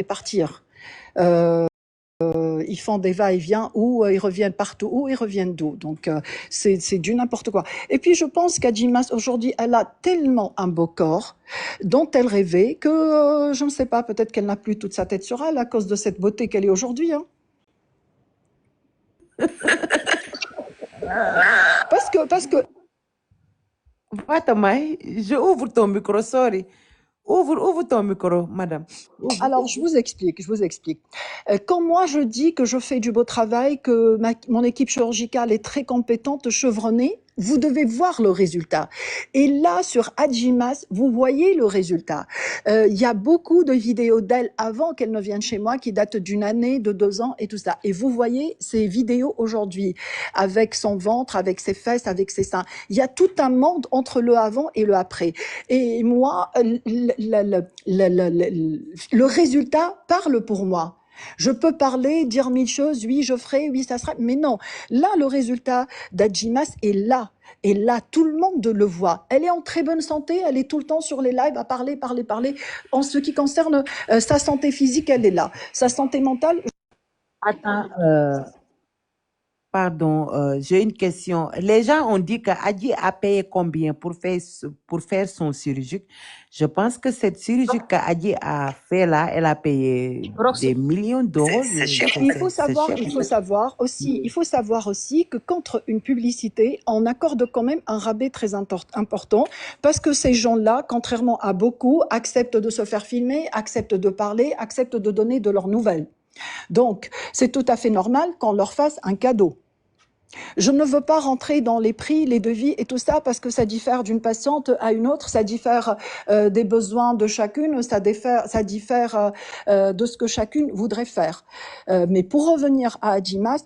et partir. Ils font des va-et-vient où ils reviennent partout, où ils reviennent d'où. Donc, c'est du n'importe quoi. Et puis, je pense qu'Adjimas, aujourd'hui, elle a tellement un beau corps dont elle rêvait que, je ne sais pas, peut-être qu'elle n'a plus toute sa tête sur elle à cause de cette beauté qu'elle est aujourd'hui. Hein. Parce que Fatamay, je ouvre ton micro, sorry. Ouvre ton micro, madame. Ouvre. Alors, je vous explique. Quand moi je dis que je fais du beau travail, que mon équipe chirurgicale est très compétente, chevronnée, vous devez voir le résultat. Et là, sur Adjimas, vous voyez le résultat. Il y a beaucoup de vidéos d'elle avant qu'elle ne vienne chez moi qui datent d'une année, de 2 ans et tout ça. Et vous voyez ces vidéos aujourd'hui avec son ventre, avec ses fesses, avec ses seins. Il y a tout un monde entre le avant et le après. Et moi, le résultat parle pour moi. Je peux parler, dire 1000 choses, oui, je ferai, oui, ça sera, mais non. Là, le résultat d'Adjimas est là. Et là, tout le monde le voit. Elle est en très bonne santé, elle est tout le temps sur les lives à parler. En ce qui concerne sa santé physique, elle est là. Sa santé mentale... Attends, pardon, j'ai une question. Les gens ont dit qu'Adji a payé combien pour faire son chirurgie? Je pense que cette chirurgie qu'Adji a fait là, elle a payé des millions d'euros. Il faut savoir aussi que contre une publicité, on accorde quand même un rabais très important parce que ces gens-là, contrairement à beaucoup, acceptent de se faire filmer, acceptent de parler, acceptent de donner de leurs nouvelles. Donc, c'est tout à fait normal qu'on leur fasse un cadeau. Je ne veux pas rentrer dans les prix, les devis et tout ça parce que ça diffère d'une patiente à une autre, ça diffère des besoins de chacune, ça diffère de ce que chacune voudrait faire. Mais pour revenir à Adjimas,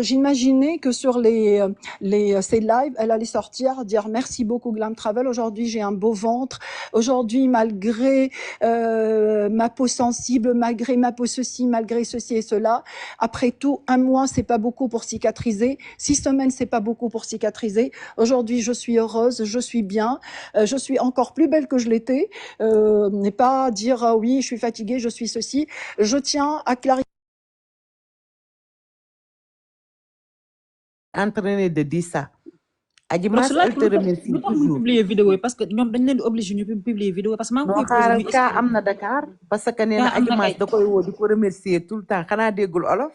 j'imaginais que sur ces lives, elle allait sortir, dire merci beaucoup Glam Travel, aujourd'hui j'ai un beau ventre, aujourd'hui malgré ma peau sensible, malgré ma peau ceci, malgré ceci et cela, après tout, 1 mois c'est pas beaucoup pour cicatriser. 6 semaines, c'est pas beaucoup pour cicatriser. Aujourd'hui, je suis heureuse, je suis bien, je suis encore plus belle que je l'étais. N'est pas dire oui, je suis fatiguée, je suis ceci. Je tiens à clarifier. Entraîné de dire ça. Adjimas, elle te remercie toujours. publier vidéo parce que ñom dañ leen obligé ñu publier vidéo parce que non xaaral ka am na Dakar parce que nee na Adjimas da koy woo di ko remercier tout le temps xanaa déggul olof.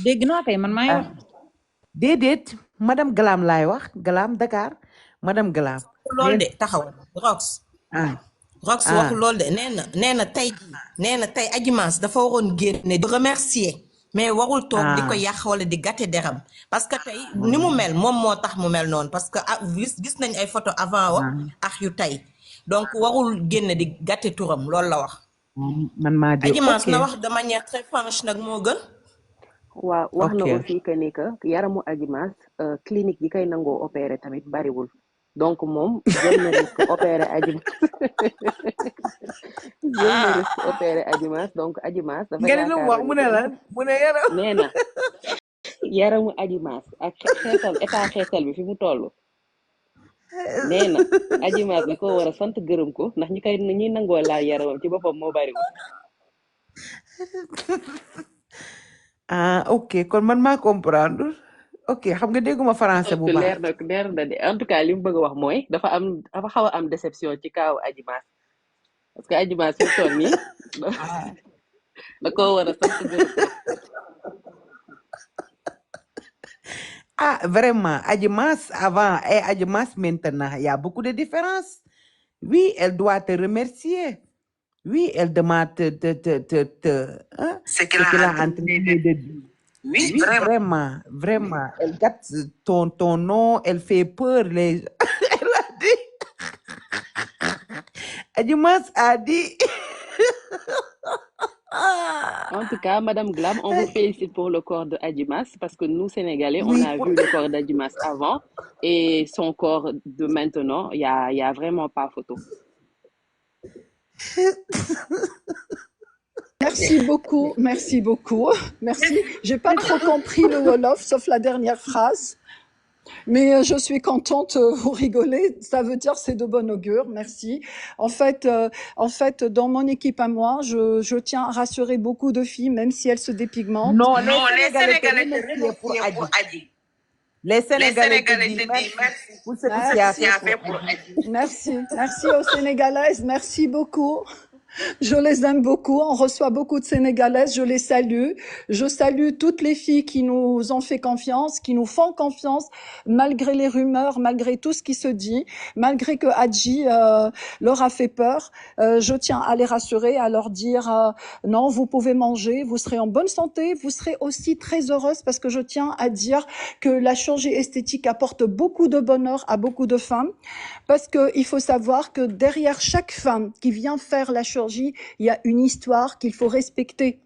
dégg naa kay man maay wax. déedéet madame Glam laay wax Glam Dakar madame Glam. loolu de taxaw Rox. Rox waxul loolu de nee na tey Adjimas dafa waroon génne di remercier mais warul toog di ko yàq wala di gàtte deram parce que tey ni mu mel moom moo tax mu mel noonu parce que gis nañ ay photo avant wa ak yu tey donc warul génne di gàtte turam loolu la wax. man maa dégg Adjimas na wax de manière très franche nag moo gën. waaw wax na aussi que ni que yaramu Adjimas clinique yi koy nangoo opérer tamit bariwul donc moom jël na risque opérer Adjimas donc Adjimas dafa yaakaar mu ne yaram nee na yaramu Adjimas ak xeesal bi fi mu toll nee na Adjimas bi ko war a sant gërëm ko ndax ñi nangoo laal yaramam ci boppam moo bariwul. ok kon man maa comprendre ok xam nga dégguma français bu baax. leer na de en tout cas li mu bëgg a wax mooy dafa xaw a am déception ci kaaw Adjimas parce que Adjimas fi mu toll nii da koo war a sant gërëm ko. Vraiment Adjimas avant et Adjimas maintenant il y a beaucoup de différences. Oui, elle doit te remercier. Oui, elle demande hein, ce qu'elle a entraîné de dire. Oui, vraiment. Elle gâte ton nom, elle fait peur. Elle a dit. Adjimas a dit. En tout cas, Madame Glam, on vous félicite pour le corps de Adjimas parce que nous, Sénégalais, on a vu le corps d'Adjimas avant et son corps de maintenant, il y a vraiment pas photo. Merci beaucoup. Merci. J'ai pas trop compris le Wolof, sauf la dernière phrase. Mais je suis contente, vous rigolez, ça veut dire c'est de bon augure, merci. En fait, dans mon équipe à moi, je tiens à rassurer beaucoup de filles, même si elles se dépigmentent. Non, les Sénégalais te remercient pour Adji. Les Sénégalais te disent merci pour ce que tu as fait pour Adji. Merci aux Sénégalaises, merci beaucoup. Je les aime beaucoup, on reçoit beaucoup de Sénégalaises, je les salue. Je salue toutes les filles qui nous ont fait confiance, qui nous font confiance, malgré les rumeurs, malgré tout ce qui se dit, malgré que Hadji leur a fait peur. Je tiens à les rassurer, à leur dire non, vous pouvez manger, vous serez en bonne santé, vous serez aussi très heureuse, parce que je tiens à dire que la chirurgie esthétique apporte beaucoup de bonheur à beaucoup de femmes. Parce qu'il faut savoir que derrière chaque femme qui vient faire la chirurgie, il y a une histoire qu'il faut respecter.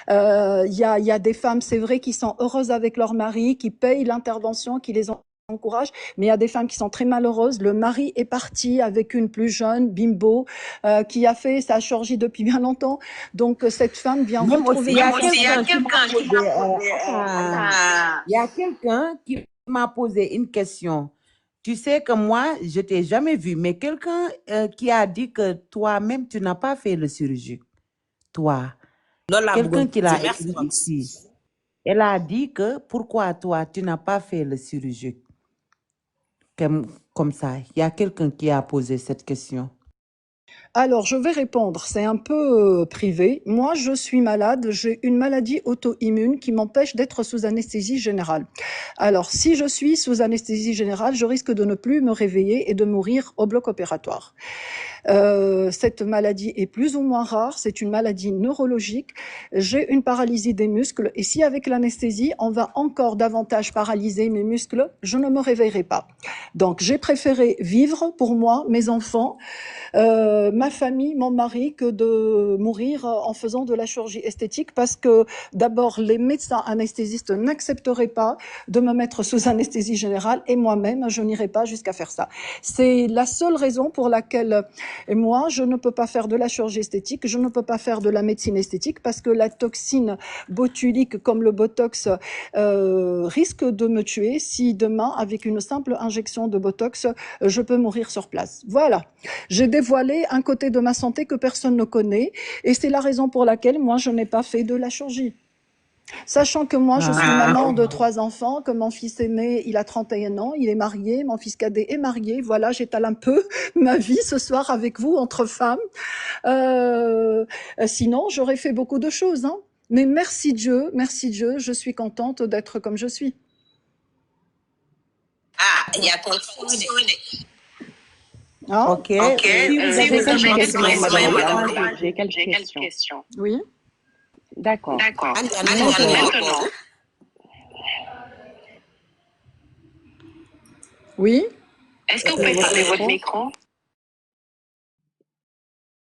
Il y a des femmes, c'est vrai, qui sont heureuses avec leur mari, qui payent l'intervention, qui les encouragent, mais il y a des femmes qui sont très malheureuses. Le mari est parti avec une plus jeune, bimbo, qui a fait sa chirurgie depuis bien longtemps. Donc cette femme vient Même aussi, retrouver... il y a quelqu'un qui m'a posé, il y a quelqu'un qui m'a posé une question. Tu sais que moi, je t'ai jamais vu, mais quelqu'un qui a dit que toi-même, tu n'as pas fait le chirurgie. Toi. Quelqu'un qui l'a écrit ici. Elle a dit que pourquoi toi, tu n'as pas fait le chirurgie. Comme ça. Il y a quelqu'un qui a posé cette question. Alors, je vais répondre, c'est un peu privé. Moi, je suis malade, j'ai une maladie auto-immune qui m'empêche d'être sous anesthésie générale. Alors, si je suis sous anesthésie générale, je risque de ne plus me réveiller et de mourir au bloc opératoire. Cette maladie est plus ou moins rare, c'est une maladie neurologique. J'ai une paralysie des muscles et si avec l'anesthésie, on va encore davantage paralyser mes muscles, je ne me réveillerai pas. Donc, j'ai préféré vivre pour moi, mes enfants, ma famille, mon mari, que de mourir en faisant de la chirurgie esthétique parce que d'abord, les médecins anesthésistes n'accepteraient pas de me mettre sous anesthésie générale et moi-même, je n'irai pas jusqu'à faire ça. C'est la seule raison pour laquelle moi, je ne peux pas faire de la chirurgie esthétique, je ne peux pas faire de la médecine esthétique parce que la toxine botulique comme le Botox risque de me tuer si demain, avec une simple injection de Botox, je peux mourir sur place. Voilà. J'ai dévoilé un côté de ma santé que personne ne connaît et c'est la raison pour laquelle moi, je n'ai pas fait de la chirurgie. Sachant que moi, je suis maman de 3 enfants, que mon fils aîné, il a 31 ans, il est marié, mon fils cadet est marié. Voilà, j'étale un peu ma vie ce soir avec vous, entre femmes. Sinon, j'aurais fait beaucoup de choses. Hein. Mais merci Dieu, je suis contente d'être comme je suis. Ah, il y a ton Hein? Ok. J'ai quelques questions. Oui. D'accord. Maintenant, Oui. Est-ce que vous pouvez fermer votre micro?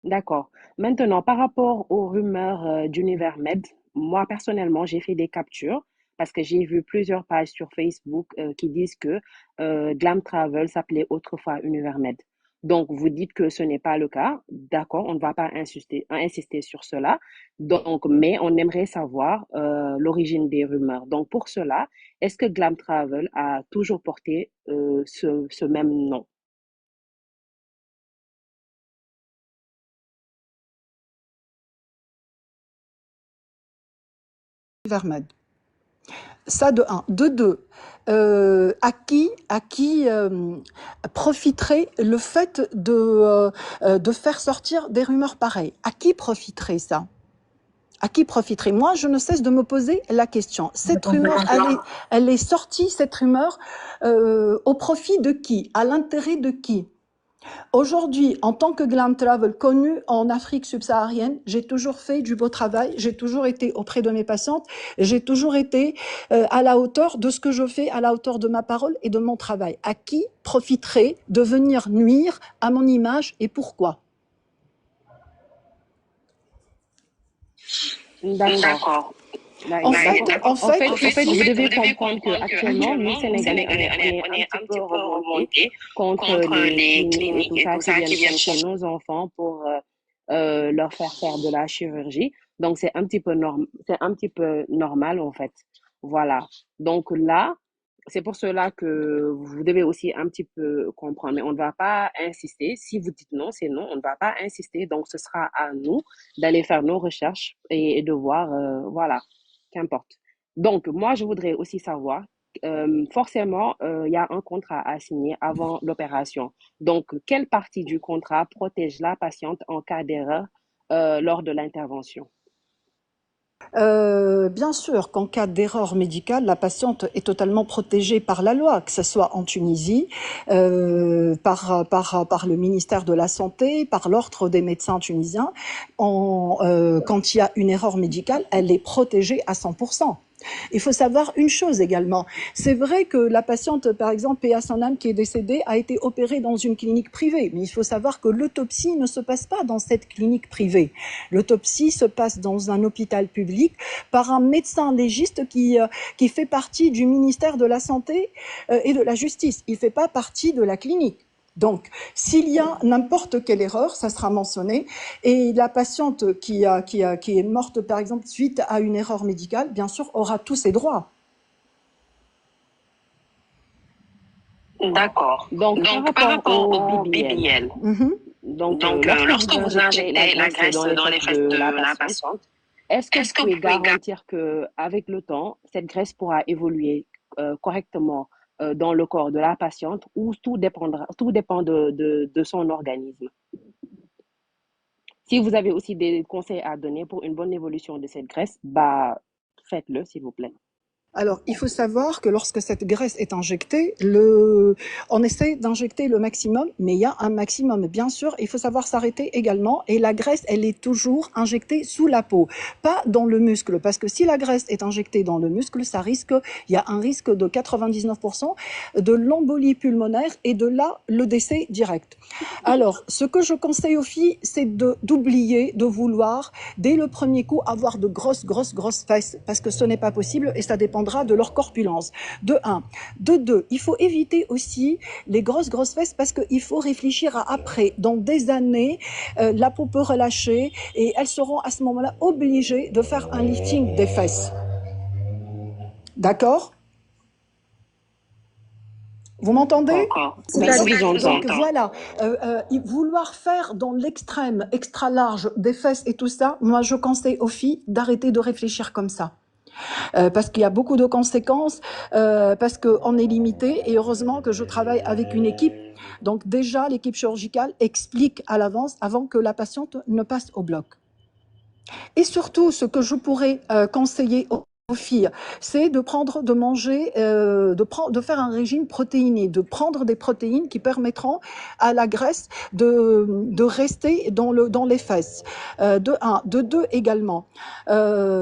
D'accord. Maintenant, par rapport aux rumeurs d'Univers Med, moi personnellement, j'ai fait des captures parce que j'ai vu plusieurs pages sur Facebook qui disent que Glam Travel s'appelait autrefois Univers Med. Donc, vous dites que ce n'est pas le cas. D'accord, on ne va pas insister sur cela. Donc, mais on aimerait savoir l'origine des rumeurs. Donc, pour cela, est-ce que Glam Travel a toujours porté ce même nom? Vermed. Ça de un. De deux, à qui profiterait le fait de faire sortir des rumeurs pareilles? À qui profiterait ça? À qui profiterait? Moi, je ne cesse de me poser la question. Cette rumeur, elle est sortie, cette rumeur, au profit de qui? À l'intérêt de qui? Aujourd'hui, en tant que Glam Travel connue en Afrique subsaharienne, j'ai toujours fait du beau travail, j'ai toujours été auprès de mes patientes, j'ai toujours été à la hauteur de ce que je fais, à la hauteur de ma parole et de mon travail. À qui profiterait de venir nuire à mon image et pourquoi? D'accord. En fait, vous devez comprendre qu'actuellement, nous, Sénégalais, on est un petit peu remontés contre les cliniques et tout ça qui viennent chercher nos enfants pour leur faire de la chirurgie. Donc, c'est un petit peu normal, en fait. Voilà. Donc là, c'est pour cela que vous devez aussi un petit peu comprendre, mais on ne va pas insister. Si vous dites non, c'est non, on ne va pas insister. Donc, ce sera à nous d'aller faire nos recherches et de voir, voilà, qu'importe. Donc, moi, je voudrais aussi savoir, forcément, il y a un contrat à signer avant l'opération. Donc, quelle partie du contrat protège la patiente en cas d'erreur lors de l'intervention? Bien sûr qu'en cas d'erreur médicale, la patiente est totalement protégée par la loi, que ce soit en Tunisie, par le ministère de la Santé, par l'ordre des médecins tunisiens. Quand il y a une erreur médicale, elle est protégée à 100%. Il faut savoir une chose également. C'est vrai que la patiente, par exemple, paix à son âme, qui est décédée, a été opérée dans une clinique privée. Mais il faut savoir que l'autopsie ne se passe pas dans cette clinique privée. L'autopsie se passe dans un hôpital public par un médecin légiste qui fait partie du ministère de la Santé et de la Justice. Il ne fait pas partie de la clinique. Donc, s'il y a n'importe quelle erreur, ça sera mentionné. Et la patiente qui est morte, par exemple, suite à une erreur médicale, bien sûr, aura tous ses droits. D'accord. Donc, par rapport au BBL, donc lorsque vous injectez la graisse dans les fesses de la patiente, est-ce que vous pouvez garantir qu'avec le temps, cette graisse pourra évoluer correctement dans le corps de la patiente, ou tout dépend de son organisme? Si vous avez aussi des conseils à donner pour une bonne évolution de cette graisse, bah, faites-le, s'il vous plaît. Alors, il faut savoir que lorsque cette graisse est injectée, on essaie d'injecter le maximum, mais il y a un maximum. Bien sûr, il faut savoir s'arrêter également. Et la graisse, elle est toujours injectée sous la peau, pas dans le muscle. Parce que si la graisse est injectée dans le muscle, il y a un risque de 99% de l'embolie pulmonaire et de là, le décès direct. Alors, ce que je conseille aux filles, c'est d'oublier, de vouloir, dès le premier coup, avoir de grosses fesses. Parce que ce n'est pas possible et ça dépend de leur corpulence, de 1. De 2, il faut éviter aussi les grosses fesses parce qu'il faut réfléchir à après. Dans des années, la peau peut relâcher et elles seront à ce moment-là obligées de faire un lifting des fesses. D'accord ? Vous m'entendez? Donc voilà, vouloir faire dans l'extrême, extra large des fesses et tout ça, moi je conseille aux filles d'arrêter de réfléchir comme ça. Parce qu'il y a beaucoup de conséquences, parce qu'on est limité et heureusement que je travaille avec une équipe. Donc déjà, l'équipe chirurgicale explique à l'avance avant que la patiente ne passe au bloc. Et surtout, ce que je pourrais conseiller aux filles, c'est de manger, de faire un régime protéiné, de prendre des protéines qui permettront à la graisse de rester dans les fesses. De 1, de 2 également.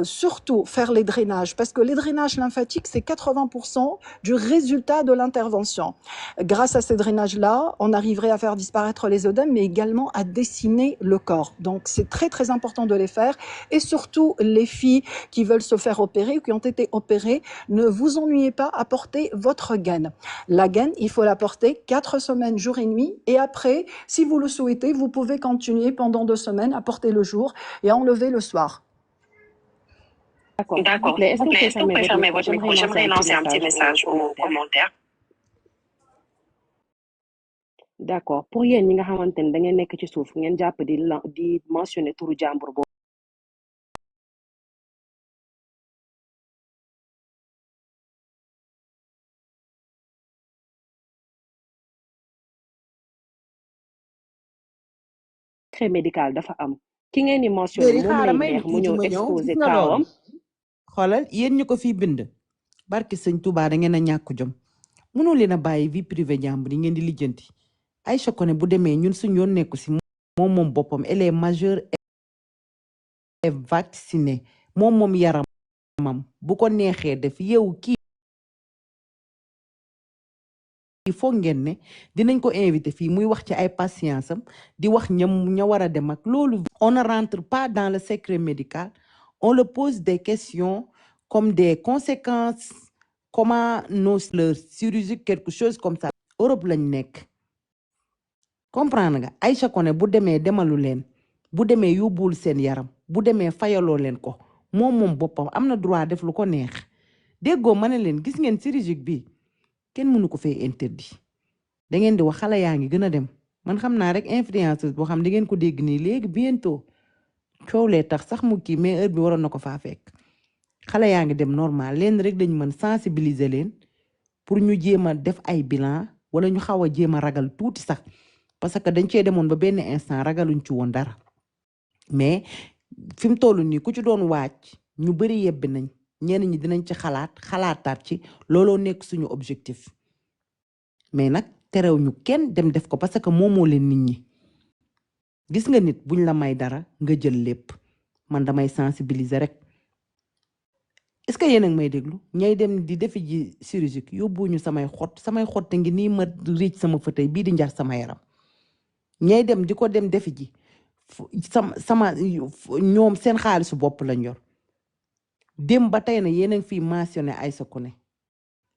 Surtout faire les drainages, parce que les drainages lymphatiques, c'est 80% du résultat de l'intervention. Grâce à ces drainages-là, on arriverait à faire disparaître les œdèmes, mais également à dessiner le corps. Donc c'est très important de les faire. Et surtout, les filles qui veulent se faire opérer ou qui ont été opérées, ne vous ennuyez pas à porter votre gaine. La gaine, il faut la porter 4 semaines, jour et nuit. Et après, si vous le souhaitez, vous pouvez continuer pendant 2 semaines à porter le jour et à enlever le soir. D'accord. Est-ce que vous pouvez fermer votre micro? J'aimerais lancer un petit message aux commentaires. D'accord. Pour yéen ñi nga xamantene da ngeen nekk ci suuf ngeen jàpp di mentionner turu jàmbur boobu. Secret médical dafa am. Ki ngeen di mentionner moom lay neex mu ñëw exposer kaawam. xoolal yéen ñu ko fii bind barki sëñ Touba da ngeen a ñàkk jom mënoo leen a bàyyi vie privée jàmbur yi ngeen di lijjanti Aïcha Koné bu demee ñun suñ yoon nekku si moom boppam elle est majeure et vaccinée moom yaramam bu ko neexee def yow kii foog ngeen ne dinañ ko invité fii muy wax ci ay patience am di wax ña war a dem ak loolu on ne rentre pas dans le secret médical on le pose des questions comme des conséquences comment nos leur chirurgie quelque chose comme ça Europe lañ nekk comprendre nga Aïcha Koné bu demee demalu leen bu demee yóbbul seen yaram bu demee fayaloo leen ko moom boppam am na droit def lu ko neex déggoo ma ne leen gis ngeen chirurgie bi kenn mënu ko fee interdit da ngeen di wax xale yaa ngi gën a dem man xam naa rek influenceuse boo xam di ngeen ko dégg nii léegi bientôt coow lee tax sax mu kii mais heure bi waroon na ko faa fekk xale yaa ngi dem normal leen rek dañ mën sensibiliser leen pour ñu jéem a def ay bilan wala ñu xaw a jéem a ragal tuuti sax parce que dañ cee demoon ba benn instant ragaluñ ci woon dara mais fi mu toll nii ku ci doon wàcc ñu bari yebbi nañ ñenn ñi dinañ ci xalaataat ci looloo nekk suñu objectif mais nag terew ñu kenn dem def ko parce que moomoo leen nit ñi gis nga nit buñ la may dara nga jël lépp man damay sensibiliser rek est-ce que yéen a ngi may déglu ñay dem di defi ji chirurgique yóbbuñu samay xott ngi nii ma riic sama fauteuil bii di njar sama yaram ñay dem di ko dem defi ji sama ñoom seen xaalisu bopp lañ yor dem ba tey na yéen a ngi fiy mentionné Aïssa Koné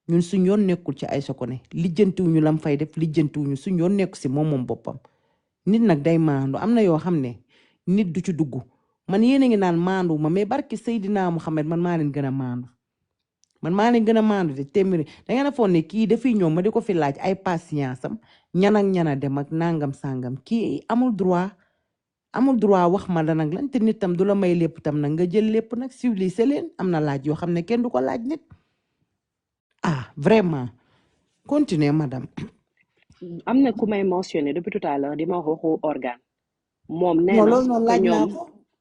ñun suñ yoon nekkul ci Aïssa Koné lijjantiwuñu lam fay def lijjantiwuñu suñ yoon nekku si moom boppam nit nag day maandu am na yoo xam ne nit du ci dugg man yéen a ngi naan maandu ma mais barki Seydina Muhammad man maa leen gën a maandu de téeméeri da ngeen a foog ne kii dafiy ñëw ma di ko fi laaj ay patience am ñana dem ak nangam sangam kii amul droit wax ma la nag lan te nit tam du la may lépp tam nag nga jël lépp nag civilisé leen am na laaj yoo xam ne kenn du ko laaj nit vraiment continuez madame. am na ku may mentionné depuis tout à l'heure di ma waxu organe moom nee na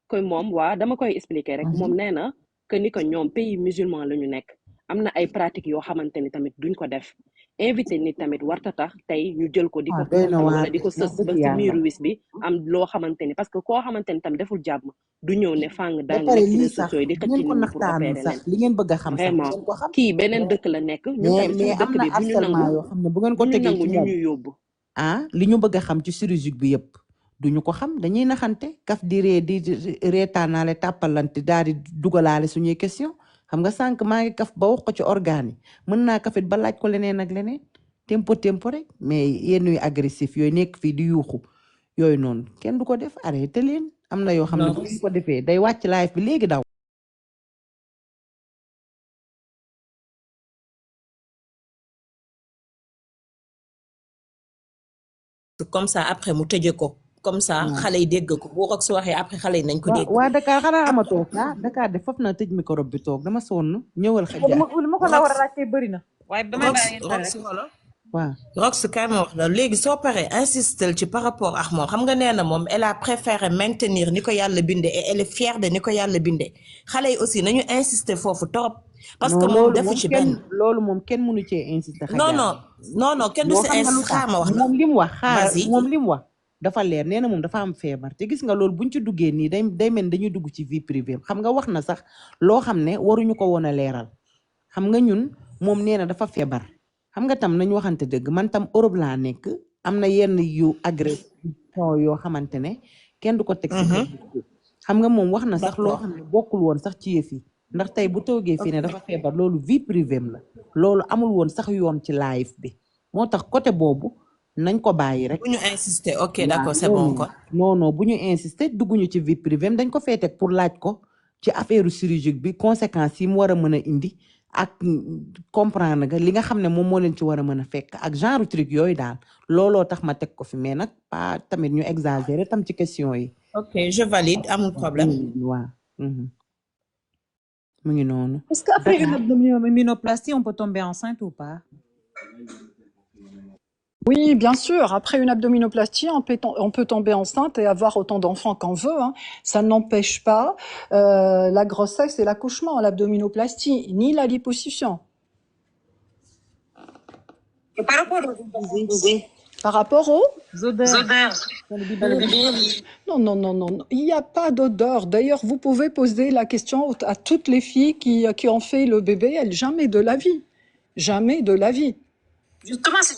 que moom waa dama koy expliquer rek moom nee na que ni que ñoom pays musulman la ñu nekk am na ay pratiques yoo xamante ni tamit duñ ko def invité nit tamit warta tax tey ñu jël ko di ko wala di ko sës ba ci miiru wis bi am loo xamante ni parce que koo xamante ni tamit deful jàmm du ñëw ne fàng daal nekk ci réseaux sociaux yi di xëcc nit ñi pour opérer leen li ngeen bëgg a xam vraiment kii beneen dëkk la nekk ñun tamit suñu dëkk bi bu ñu nangu ñu ñuy yóbbu li ñu bëgg a xam ci chirurgique bi yëpp duñu ko xam dañuy naxante kaf di reetaanaale tàppalante daal di dugalaale suñuy question xam nga sànq maa ngi kaf ba wax ko ci organe yi mën naa kafit ba laaj ko leneen ak leneen tempo rek mais yenn yu agressif yooyu nekk fii di yuuxu yooyu noonu kenn du ko def arrêté leen am na yoo xam ne bu ko defee day wàcc live bi léegi daw comme ça après mu tëje ko comme ça xale yi dégg ko boo su waxee après xale yi nañ ko dégg. waa Dakar xanaa amatoo Dakar de foofu na tëj micro bi toog dama sonn ñëwal xëj ma ko la war a laajte bëri na. waaye ba may waaw Rox kaay ma wax la léegi soo paree insistel ci par rapport ak moom xam nga nee na moom elle a préféré maintenir ni ko yàlla bindee et elle est fière de ni ko yàlla bindee xale yi aussi nañu insister foofu trop. parce que moom defu ci benn loolu moom kenn mënu cee insister. non kenn du si insister xaar ma wax la moom li mu wax dafa leer nee na moom dafa am feebar te gis nga loolu buñ ci duggee nii day mel dañuy dugg ci vie privée xam nga wax na sax loo xam ne waruñu ko woon a leeral xam nga ñun moom nee na dafa feebar xam nga tam nañu waxante dëgg man tam Europe laa nekk am na yenn yu agression yoo xamante ne kenn du ko teg ci xam nga moom wax na sax loo xam ne bokkul woon sax ci yëf yi ndax tey bu toogee fii ne dafa feebar loolu vie privée la loolu amul woon sax yoon ci live bi moo tax côté boobu nañ ko bàyyi rek. bu ñu insister ok d'accord c'est bon quoi. non bu ñu insister dugguñu ci vie privée dañ ko fee teg pour laaj ko ci affaire chirurgique bi conséquences yi mu war a mën a indi ak comprendre nga li nga xam ne moom moo leen ci war a mën a fekk ak genre truc yooyu daal looloo tax ma teg ko fi mais nag pas tamit ñu exagérer tam ci question yi. ok je valide amul problème. waaw. mu ngi noonu. Est-ce qu'après une abdominoplastie on peut tomber enceinte ou pas? Oui, bien sûr. Après une abdominoplastie, on peut tomber enceinte et avoir autant d'enfants qu'on veut. Ça n'empêche pas la grossesse et l'accouchement, l'abdominoplastie, ni la liposuction. Et par rapport aux bébés? Par rapport aux odeurs. Non. Il n'y a pas d'odeur. D'ailleurs, vous pouvez poser la question à toutes les filles qui ont fait le bébé. Elles, jamais de la vie. Jamais de la vie. Justement, c'est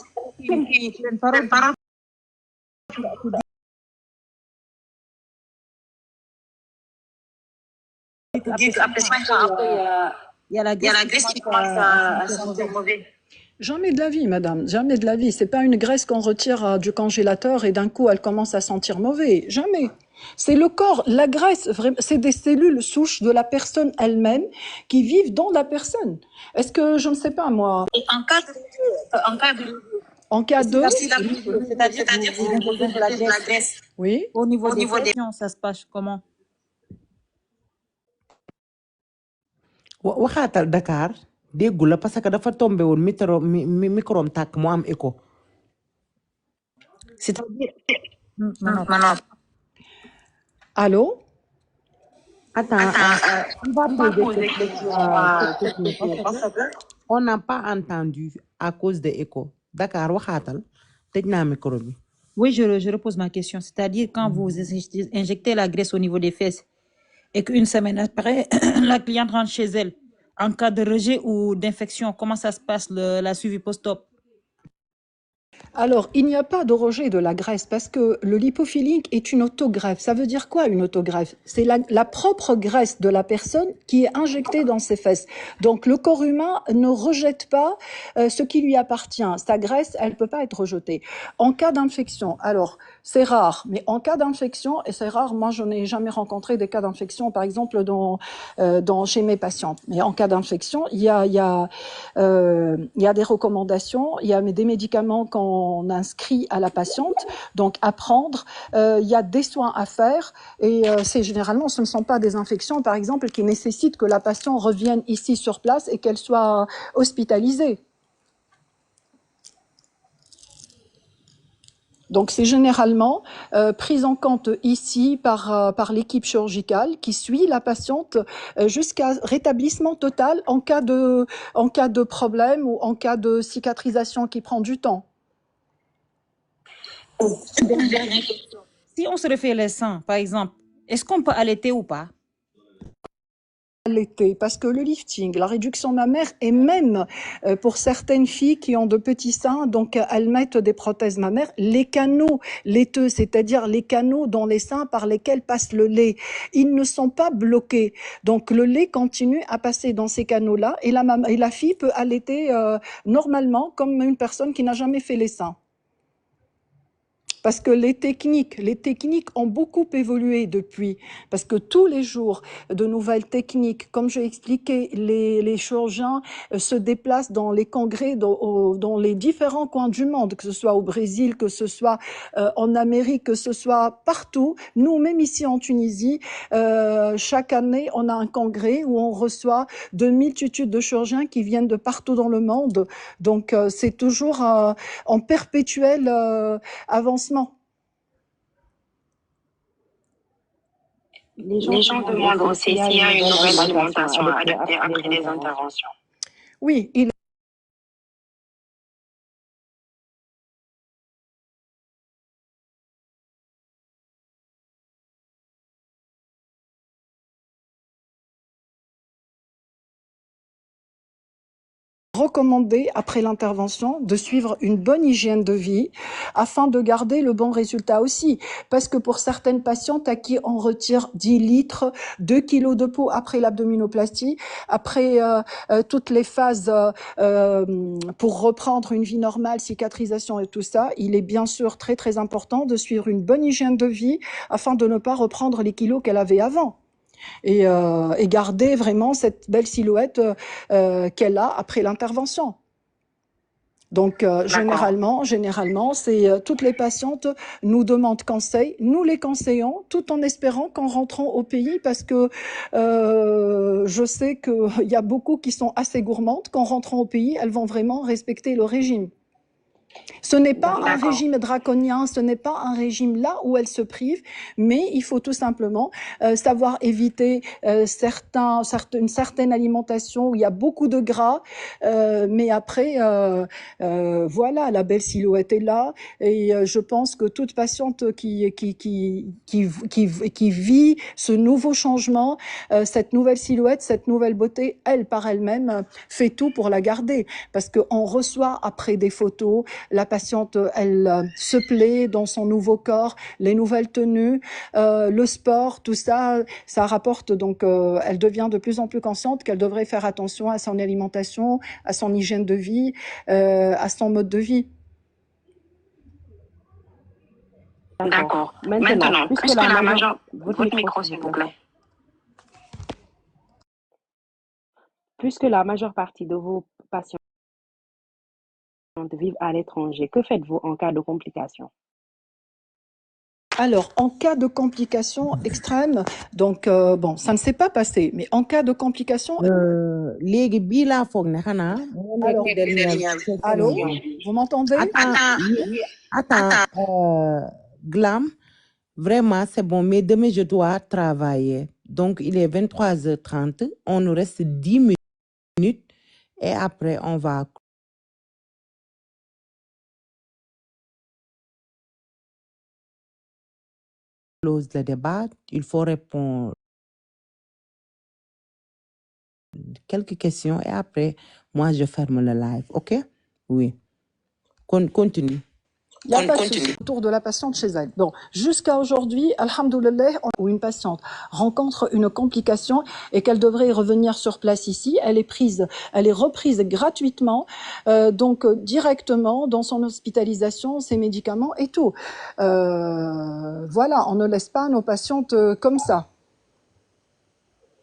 il y a la graisse qui commence à sentir mauvais. Jamais de la vie, madame. Jamais de la vie. C'est pas une graisse qu'on retire du congélateur et d'un coup, elle commence à sentir mauvais. Jamais. C'est le corps, la graisse, c'est des cellules souches de la personne elle-même qui vivent dans la personne. Est-ce que, je ne sais pas moi, Et en cas de... C'est-à-dire que vous injectez de la graisse Oui. au niveau des fesses, ça se passe comment? waxaatal Dakar déggu la parce que dafa tombé woon microm tàkk mu am écho. C'est-à-dire... Non. Allô? Attends, on va poser cette question parce que on n'a pas entendu à cause de écho. Dakar waxaatal tëj naa micro bi. Oui, je repose ma question. C'est-à-dire quand vous injectez la graisse au niveau des fesses et qu'une semaine après, la cliente rentre chez elle, en cas de rejet ou d'infection, comment ça se passe, la suivi post-op? Alors, il n'y a pas de rejet de la graisse parce que le lipofilling est une autogreffe. Ça veut dire quoi une autogreffe? C'est la propre graisse de la personne qui est injectée dans ses fesses. Donc, le corps humain ne rejette pas ce qui lui appartient. Sa graisse, elle peut pas être rejetée. En cas d'infection, alors, c'est rare, mais en cas d'infection, et c'est rare, moi je n'ai jamais rencontré des cas d'infection, par exemple, chez mes patientes. Mais en cas d'infection, il y a des recommandations, il y a des médicaments qu'on inscrit à la patiente, donc à prendre. Il y a des soins à faire et c'est généralement, ce ne sont pas des infections, par exemple, qui nécessitent que la patiente revienne ici sur place et qu'elle soit hospitalisée. Donc c'est généralement pris en compte ici par l'équipe chirurgicale qui suit la patiente jusqu'à rétablissement total en cas de problème ou en cas de cicatrisation qui prend du temps. Si on se refait les seins, par exemple, est-ce qu'on peut allaiter ou pas? Allaiter, parce que le lifting, la réduction mammaire, et même pour certaines filles qui ont de petits seins, donc elles mettent des prothèses mammaires, les canaux laiteux, c'est-à-dire les canaux dans les seins par lesquels passe le lait, ils ne sont pas bloqués. Donc le lait continue à passer dans ces canaux-là et la fille peut allaiter normalement comme une personne qui n'a jamais fait les seins. Parce que les techniques ont beaucoup évolué depuis, parce que tous les jours, de nouvelles techniques, comme j'ai expliqué, les chirurgiens se déplacent dans les congrès, dans les différents coins du monde, que ce soit au Brésil, que ce soit en Amérique, que ce soit partout. Nous, même ici en Tunisie, chaque année, on a un congrès où on reçoit de multitudes de chirurgiens qui viennent de partout dans le monde. Donc, c'est toujours en perpétuel avancement. Les gens demandent aussi s'il y a une nouvelle alimentation adaptée après les interventions. Oui, il recommandé après l'intervention de suivre une bonne hygiène de vie afin de garder le bon résultat aussi. Parce que pour certaines patientes à qui on retire 10 litres, 2 kilos de peau après l'abdominoplastie, après toutes les phases pour reprendre une vie normale, cicatrisation et tout ça, il est bien sûr très très important de suivre une bonne hygiène de vie afin de ne pas reprendre les kilos qu'elle avait avant. Et garder vraiment cette belle silhouette qu'elle a après l'intervention. Donc généralement, c'est toutes les patientes nous demandent conseil, nous les conseillons, tout en espérant qu'en rentrant au pays, parce que je sais qu'il y a beaucoup qui sont assez gourmandes, qu'en rentrant au pays, elles vont vraiment respecter le régime. Ce n'est pas un régime draconien, ce n'est pas un régime là où elles se privent, mais il faut tout simplement savoir éviter une certaine alimentation où il y a beaucoup de gras, mais après, voilà, la belle silhouette est là, et je pense que toute patiente qui vit ce nouveau changement, cette nouvelle silhouette, cette nouvelle beauté, elle par elle-même fait tout pour la garder, parce qu'on reçoit après des photos, la patiente, elle se plaît dans son nouveau corps, les nouvelles tenues, le sport, tout ça, ça rapporte. Donc, elle devient de plus en plus consciente qu'elle devrait faire attention à son alimentation, à son hygiène de vie, à son mode de vie. D'accord. Maintenant, Puisque la majeure... Votre micro, s'il vous plaît. Puisque la majeure partie de vos patients vivent à l'étranger, que faites-vous en cas de complications? Alors, en cas de complications extrêmes, donc bon, ça ne s'est pas passé, mais en cas de complications... léegi bii laa foog ne xanaa Alors, dernière allô, question. vous m'entendez? Attends, Glam, vraiment c'est bon, mais demain je dois travailler. Donc il est 23h30, on nous reste 10 minutes et après on va close le débat. Il faut répondre quelques questions et après moi je ferme le live, ok? Oui. Continue. Il n'y a pas de souci autour de la patiente chez elle. Bon, jusqu'à aujourd'hui, alhamdoulilah, où une patiente rencontre une complication et qu'elle devrait revenir sur place ici, elle est reprise gratuitement, donc directement dans son hospitalisation, ses médicaments et tout. Voilà, on ne laisse pas nos patientes comme ça.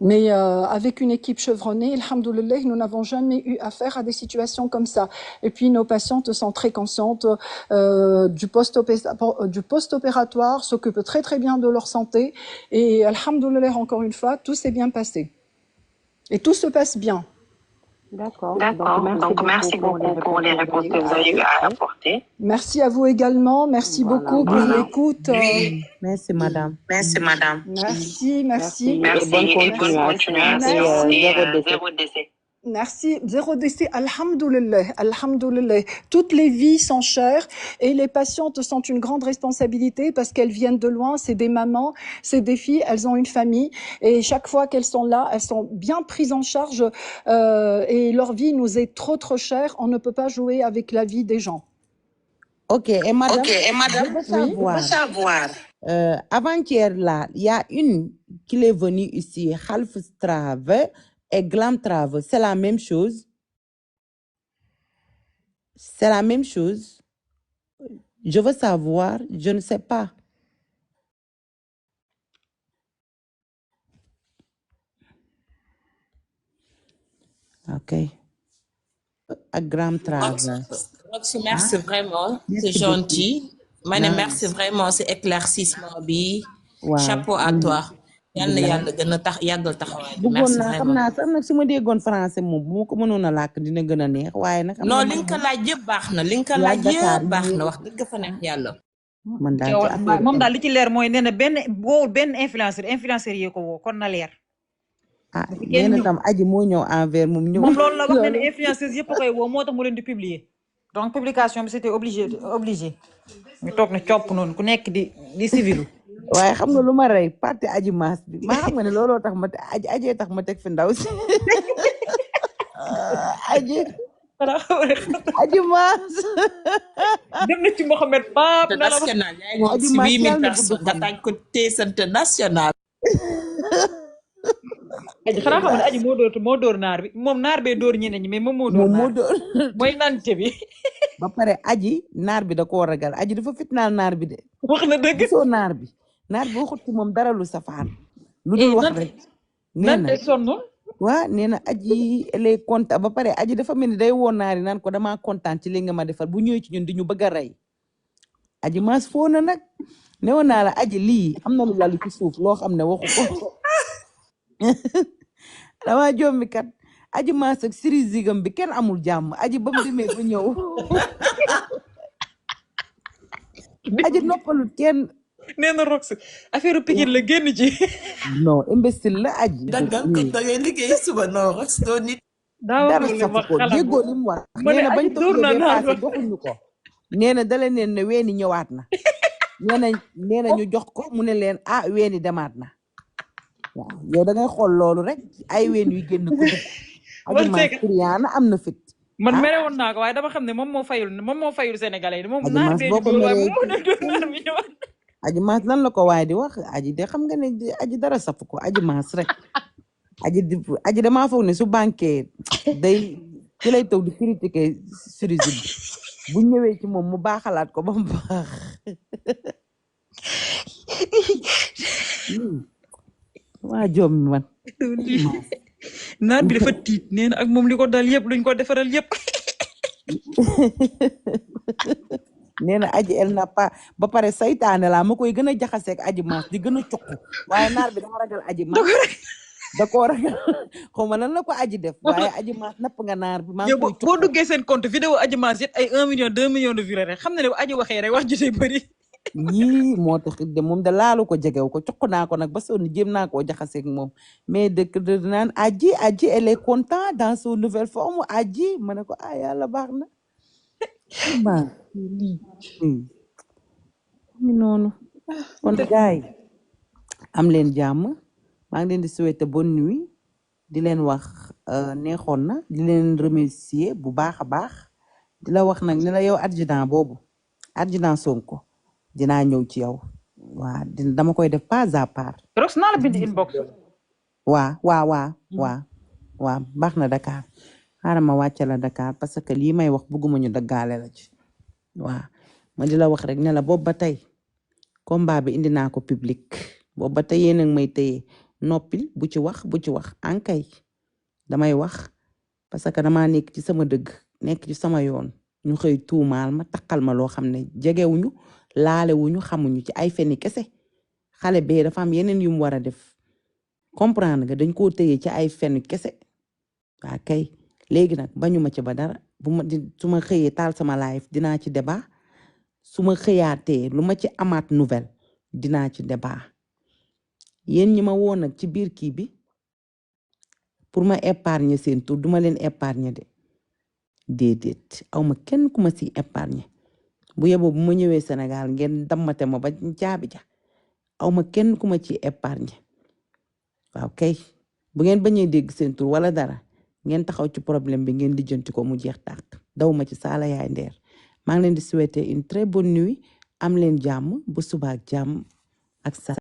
Mais avec une équipe chevronnée, alhamdoulilah, nous n'avons jamais eu affaire à des situations comme ça. Et puis nos patientes sont très conscientes du post-opératoire, s'occupent très très bien de leur santé. Et alhamdoulilah, encore une fois, tout s'est bien passé. Et tout se passe bien. D'accord. Donc, merci beaucoup pour les réponses que vous avez eu à apporter. Merci à vous également. Merci beaucoup pour l'écoute. Merci, madame. Merci. Et bonne continuation. Zéro décès. Merci. 0 décès, alhamdoulilah, alhamdoulilah. Toutes les vies sont chères et les patientes sont une grande responsabilité parce qu'elles viennent de loin, c'est des mamans, c'est des filles, elles ont une famille et chaque fois qu'elles sont là, elles sont bien prises en charge et leur vie nous est trop chère, on ne peut pas jouer avec la vie des gens. Ok, et madame, je veux savoir. Avant-hier, là, il y a une qui est venue ici, Half Strave et Glam Trave. C'est la même chose. C'est la même chose. Je veux savoir, je ne sais pas. Ok. À Glam Trave. Roxy, merci vraiment. C'est gentil. Merci vraiment, c'est éclaircissement bi. Wow. Chapeau à toi. Yalla gën a tax yàggal taxawaay bi. Merci vraiment. Xam naa sax nag su ma déggoon français moom bu ma ko mënoon a làkk dina gën a neex waaye nag. Non li nga ko laaj yëpp baax na li nga ko laaj yëpp baax na wax dëgg fa neex yàlla. Man daal ci affaire moom daal li ci leer mooy nee na benn influenceur yee ko woo kon na leer. ah nee na tam aji moo ñëw envers moom ñëw. moom loolu la wax ne ne influenceurs yëpp koy woo moo tax mu leen di publier. donc publication bi c'était obligé ñu toog na copp noonu ku nekk di civil. waaye xam nga lu ma rey parti aji maas bi maa xam nga ne looloo tax ma ajee tax ma teg fi ndaw si aji maas dem na ci Mohamed Pape na la national yaay ngi si 8000 personnes nga taaj ko teesante national. aji xanaa xam ne aji moo dóor naar bi moom naar bee dóor ñeneen ñi mais moom moo dóor mooy nante bi ba pare aji naar bi da koo ragal aji dafa fitnaal naar bi de wax na dëgg gisoo naar bi waxut ci moom dara lu safaan lu dul wax rek nante sonn waa nee na aji lay kontaan ba pare aji dafa mel ni day woon naari naan ko damaa kontaan ci li nga ma defal bu ñëwee ci ñun di ñu bëgg a rey aji maas foo na nag newoon naa la aji lii am na lu lalu ci suuf loo xam ne waxu ko dama jommi kat aji maas ak siri zigam bi kenn amul jàmm aji ba mu demee ba ñëw aji noppalu kenn nee na Rox affaire Pikine la génn ci non imbécile la aji daggal ko da ngay liggéey suba non Rox doo nit dara safu ko déggoo li mu wax nee na bañ toogee passé joxuñu ko nee na dala neen ne weeni ñëwaat na nee na ñu jox ko mu ne leen weeni demaat na waaw yow da ngay xool loolu rek ay ween yu génn ko dugg aji maas Triana am na fit man mere woon naa ko waaye dama xam ne moom moo fayul sénégalais yi moom naar bee ñu dóor waaye moom na dóor naar bi ñëwaat aji maas lan la ko waaye di wax aji de xam nga ne aji dara safu ko aji maas rek aji damaa foog ne su banqué day ci lay taw di critiquer Cerise bu ñëwee ci moom mu baaxalaat ko ba mu baax waa jom mi man naar bi dafa tiit nee na ak moom li ko dal yëpp luñ ko defaral yëpp. nee na aji el na pas ba pare saytaane laa ma koy gën a jaxaseeg aji maas di gën a cukk waaye naar bi dafa ragal aji maas da koo ragal xaw ma lan la ko aji def waaye aji maas napp nga naar bi maa ngi koy cukk boo duggee seen compte vidéo aji maas it ay 1 million 2 millions de vues rek xam na ne bu aji waxee rek wax ji day bëri. yii moo tax de moom da laalu ko jegew ko cukk naa ko nag ba sonn jéem naa koo jaxaseeg moom mais dëkk de naan aji elle est content dans son nouvelle forme aji ma ne ko yàlla baax na baax mi noonu kon gaay am leen jàmm maa ngi leen di souhaiter bonne nuit di leen wax neexoon na di leen remercier bu baax a baax di la wax nag ne la yow adjudant Sonko dinaa ñëw ci yow waa dama koy def pas à part. Rox naa la bind inbox. waa baax na Dakar xaaral ma wàcce la Dakar parce que lii may wax bëgguma ñu daggaale la ci waa ma di la wax rek ne la boobu ba tey combat bi indi naa ko public boobu ba tey yéen a ngi may téye noppil bu ci wax ankay damay wax parce que damaa nekk ci sama dëgg nekk ci sama yoon ñu xëy tuumaal ma takkal ma loo xam ne jegewuñu laalewuñu xamuñu ci ay feni kese xale bee dafa am yeneen yu mu war a def comprendre nga dañ koo téye ci ay feni kese waa kay léegi nag bañu ma ci ba dara su ma xëyee taal sama live dinaa ci débat su ma xëyaatee lu ma ci amaat nouvelle dinaa ci débat yéen ñi ma woon nag ci biir kii bi pour ma épargner seen tur duma leen épargner de déedéet aw ma kenn ku ma si épargner bu yeboo bu ma ñëwee Sénégal ngeen dammate ma ba caabi ja aw ma kenn ku ma ci épargner waaw kay bu ngeen bañee dégg seen tur wala dara ngeen taxaw ci problème bi ngeen lijjanti ko mu jeex tàkk daw ma ci saala yaay ndeer maa ngi leen di souhaiter une très bonne nuit am leen jàmm ba suba ak jàmm ak sa